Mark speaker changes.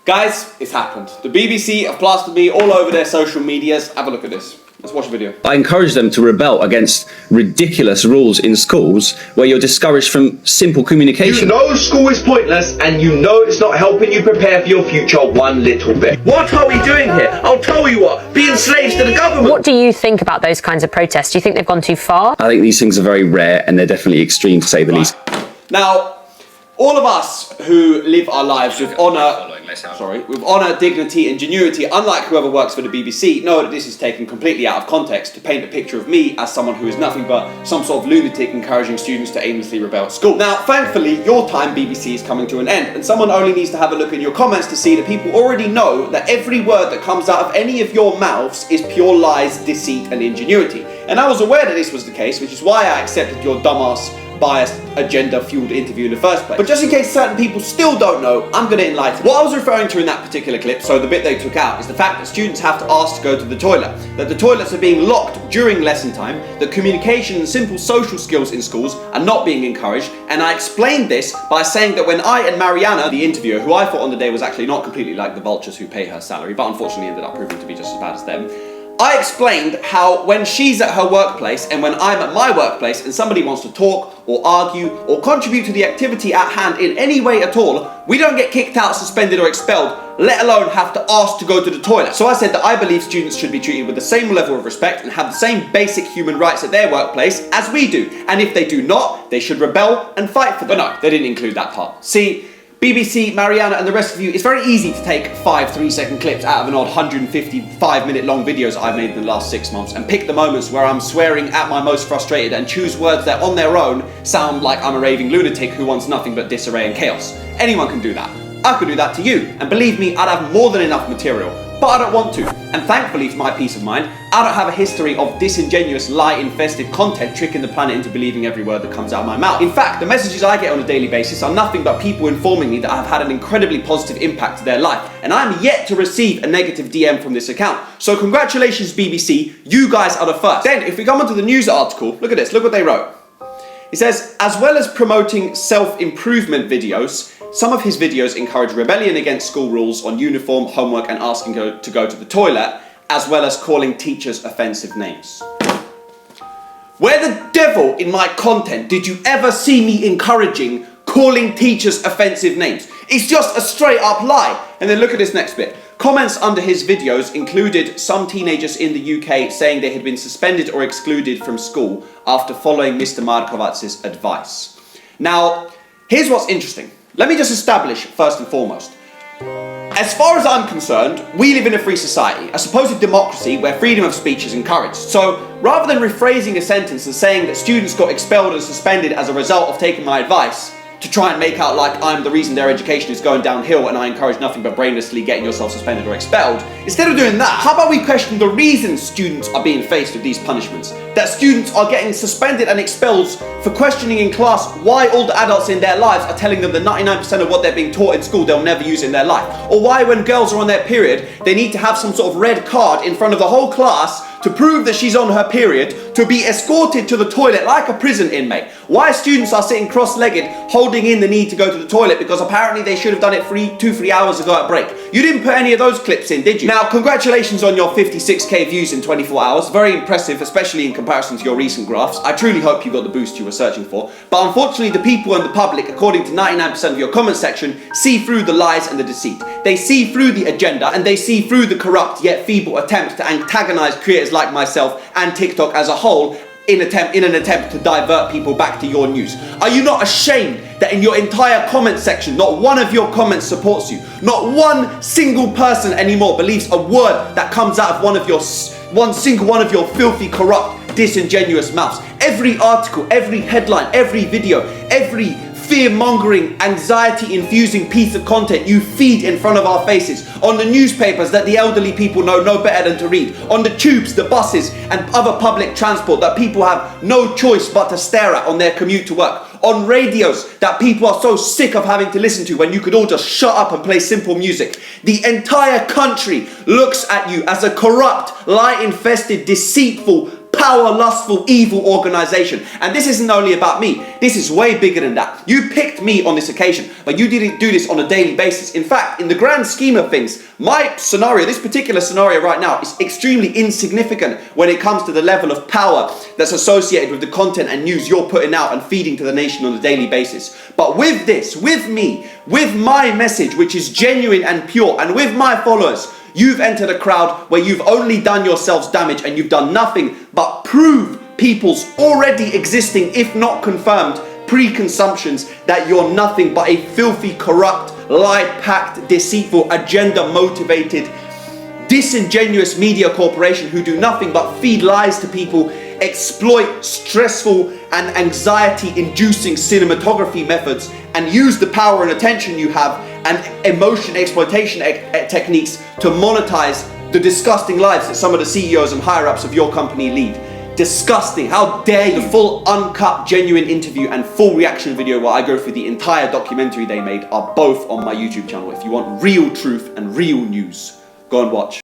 Speaker 1: Guys, it's happened. The BBC have plastered me all over their social medias. Have a look at this. Let's watch the video.
Speaker 2: I encourage them to rebel against ridiculous rules in schools where you're discouraged from simple communication.
Speaker 3: You know school is pointless and you know it's not helping you prepare for your future one little bit. What are we doing here? I'll tell you what, being slaves to the government.
Speaker 4: What do you think about those kinds of protests? Do you think they've gone too far?
Speaker 2: I think these things are very rare and they're definitely extreme to say the least.
Speaker 1: Now, all of us who live our lives with honour, dignity, and ingenuity, unlike whoever works for the BBC, know that this is taken completely out of context to paint a picture of me as someone who is nothing but some sort of lunatic encouraging students to aimlessly rebel at school. Now, thankfully, your time, BBC, is coming to an end, and someone only needs to have a look in your comments to see that people already know that every word that comes out of any of your mouths is pure lies, deceit, and ingenuity. And I was aware that this was the case, which is why I accepted your dumbass, biased, agenda-fueled interview in the first place. But just in case certain people still don't know, I'm going to enlighten. What I was referring to in that particular clip, so the bit they took out, is the fact that students have to ask to go to the toilet, that the toilets are being locked during lesson time, that communication and simple social skills in schools are not being encouraged, and I explained this by saying that when I and Mariana, the interviewer, who I thought on the day was actually not completely like the vultures who pay her salary, but unfortunately ended up proving to be just as bad as them, I explained how when she's at her workplace and when I'm at my workplace and somebody wants to talk or argue or contribute to the activity at hand in any way at all, we don't get kicked out, suspended or expelled, let alone have to ask to go to the toilet. So I said that I believe students should be treated with the same level of respect and have the same basic human rights at their workplace as we do. And if they do not, they should rebel and fight for them. But no, they didn't include that part. See, BBC, Mariana, and the rest of you, it's very easy to take 5 3-second clips out of an odd 155-minute long videos I've made in the last 6 months and pick the moments where I'm swearing at my most frustrated and choose words that on their own sound like I'm a raving lunatic who wants nothing but disarray and chaos. Anyone can do that. I could do that to you, and believe me, I'd have more than enough material, but I don't want to. And thankfully, for my peace of mind, I don't have a history of disingenuous, lie-infested content tricking the planet into believing every word that comes out of my mouth. In fact, the messages I get on a daily basis are nothing but people informing me that I've had an incredibly positive impact to their life, and I'm yet to receive a negative DM from this account. So congratulations, BBC, you guys are the first. Then, if we come onto the news article, look at this, look what they wrote. It says, as well as promoting self-improvement videos, some of his videos encourage rebellion against school rules on uniform, homework, and asking to go to the toilet, as well as calling teachers offensive names. Where the devil in my content did you ever see me encouraging calling teachers offensive names? It's just a straight up lie. And then look at this next bit. Comments under his videos included some teenagers in the UK saying they had been suspended or excluded from school after following Mr. Markowitz's advice. Now, here's what's interesting. Let me just establish, first and foremost, as far as I'm concerned, we live in a free society, a supposed democracy where freedom of speech is encouraged. So, rather than rephrasing a sentence and saying that students got expelled and suspended as a result of taking my advice, to try and make out like I'm the reason their education is going downhill and I encourage nothing but brainlessly getting yourself suspended or expelled, instead of doing that, how about we question the reasons students are being faced with these punishments? That students are getting suspended and expelled for questioning in class why all the adults in their lives are telling them that 99% of what they're being taught in school they'll never use in their life. Or why when girls are on their period, they need to have some sort of red card in front of the whole class to prove that she's on her period, to be escorted to the toilet like a prison inmate. Why students are sitting cross-legged, holding in the need to go to the toilet because apparently they should have done it 2-3 hours ago at break. You didn't put any of those clips in, did you? Now, congratulations on your 56k views in 24 hours. Very impressive, especially in comparison to your recent graphs. I truly hope you got the boost you were searching for. But unfortunately, the people and the public, according to 99% of your comment section, see through the lies and the deceit. They see through the agenda and they see through the corrupt yet feeble attempts to antagonize creators like myself and TikTok as a whole in an attempt to divert people back to your news. Are you not ashamed that in your entire comment section, not one of your comments supports you? Not one single person anymore believes a word that comes out of one single one of your filthy, corrupt, disingenuous mouths. Every article, every headline, every video, every fear-mongering, anxiety-infusing piece of content you feed in front of our faces, on the newspapers that the elderly people know no better than to read, on the tubes, the buses, and other public transport that people have no choice but to stare at on their commute to work, on radios that people are so sick of having to listen to when you could all just shut up and play simple music. The entire country looks at you as a corrupt, lie-infested, deceitful, power-lustful, evil organization. And this isn't only about me. This is way bigger than that. You picked me on this occasion, but you didn't do this on a daily basis. In fact, in the grand scheme of things, my scenario, this particular scenario right now, is extremely insignificant when it comes to the level of power that's associated with the content and news you're putting out and feeding to the nation on a daily basis. But with this, with me, with my message, which is genuine and pure, and with my followers, you've entered a crowd where you've only done yourselves damage and you've done nothing but prove people's already existing, if not confirmed, preconceptions that you're nothing but a filthy, corrupt, lie-packed, deceitful, agenda-motivated, disingenuous media corporation who do nothing but feed lies to people, exploit stressful and anxiety-inducing cinematography methods, and use the power and attention you have and emotion exploitation techniques to monetize the disgusting lives that some of the CEOs and higher-ups of your company lead. Disgusting. How dare you? The full uncut, genuine interview and full reaction video where I go through the entire documentary they made are both on my YouTube channel. If you want real truth and real news, go and watch.